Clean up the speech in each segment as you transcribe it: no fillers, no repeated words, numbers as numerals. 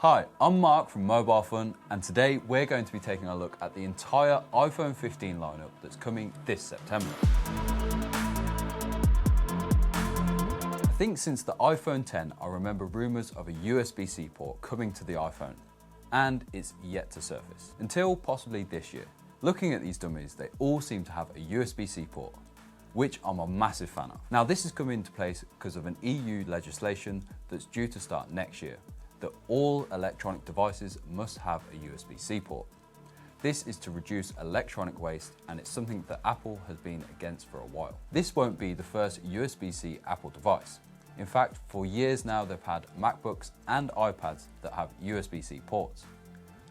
Hi, I'm Mark from Mobile Fun, and today we're going to be taking a look at the entire iPhone 15 lineup that's coming this September. I think since the iPhone 10, I remember rumours of a USB-C port coming to the iPhone, and it's yet to surface, until possibly this year. Looking at these dummies, they all seem to have a USB-C port, which I'm a massive fan of. Now this is coming into place because of an EU legislation that's due to start next year, that all electronic devices must have a USB-C port. This is to reduce electronic waste, and it's something that Apple has been against for a while. This won't be the first USB-C Apple device. In fact, for years now they've had MacBooks and iPads that have USB-C ports.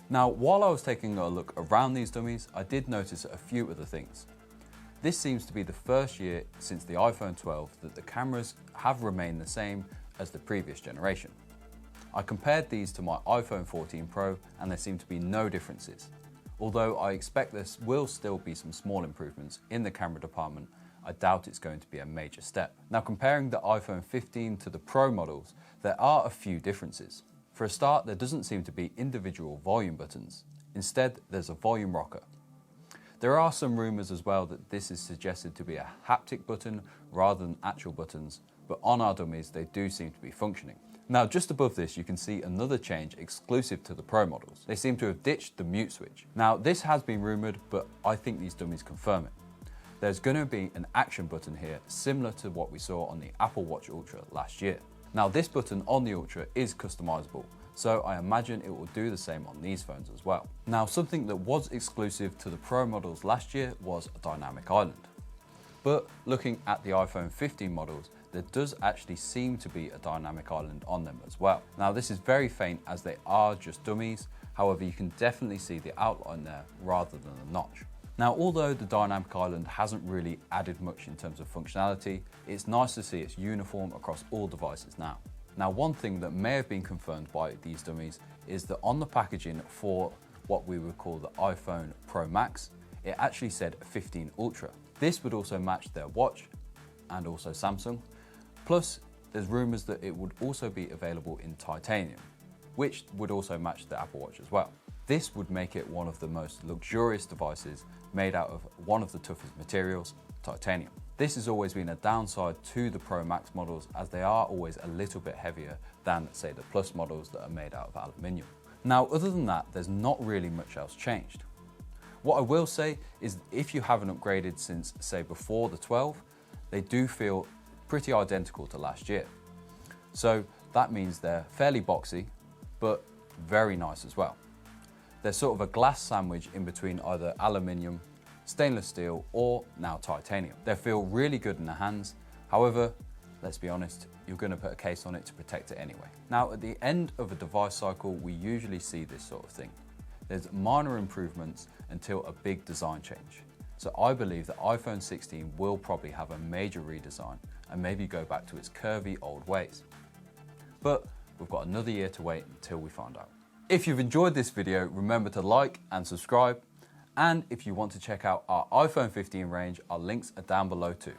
Now, while I was taking a look around these dummies, I did notice a few other things. This seems to be the first year since the iPhone 12 that the cameras have remained the same as the previous generation. I compared these to my iPhone 14 Pro and there seem to be no differences. Although I expect there will still be some small improvements in the camera department, I doubt it's going to be a major step. Now, comparing the iPhone 15 to the Pro models, there are a few differences. For a start, there doesn't seem to be individual volume buttons. Instead, there's a volume rocker. There are some rumours as well that this is suggested to be a haptic button rather than actual buttons, but on our dummies they do seem to be functioning. Now just above this you can see another change exclusive to the Pro models. They seem to have ditched the mute switch. Now this has been rumoured, but I think these dummies confirm it. There's going to be an action button here similar to what we saw on the Apple Watch Ultra last year. Now this button on the Ultra is customizable, so I imagine it will do the same on these phones as well. Now something that was exclusive to the Pro models last year was a dynamic island. But looking at the iPhone 15 models, there does actually seem to be a dynamic island on them as well. Now this is very faint as they are just dummies, however you can definitely see the outline there rather than the notch. Now although the dynamic island hasn't really added much in terms of functionality, it's nice to see it's uniform across all devices now. Now one thing that may have been confirmed by these dummies is that on the packaging for what we would call the iPhone Pro Max, it actually said 15 Ultra. This would also match their watch and also Samsung. Plus, there's rumours that it would also be available in titanium, which would also match the Apple Watch as well. This would make it one of the most luxurious devices made out of one of the toughest materials, titanium. This has always been a downside to the Pro Max models as they are always a little bit heavier than, say, the Plus models that are made out of aluminium. Now, other than that, there's not really much else changed. What I will say is if you haven't upgraded since, say, before the 12, they do feel pretty identical to last year. So that means they're fairly boxy, but very nice as well. They're sort of a glass sandwich in between either aluminium, stainless steel, or now titanium. They feel really good in the hands. However, let's be honest, you're going to put a case on it to protect it anyway. Now, at the end of a device cycle, we usually see this sort of thing. There's minor improvements until a big design change. So I believe that iPhone 16 will probably have a major redesign and maybe go back to its curvy old ways. But we've got another year to wait until we find out. If you've enjoyed this video, remember to like and subscribe. And if you want to check out our iPhone 15 range, our links are down below too.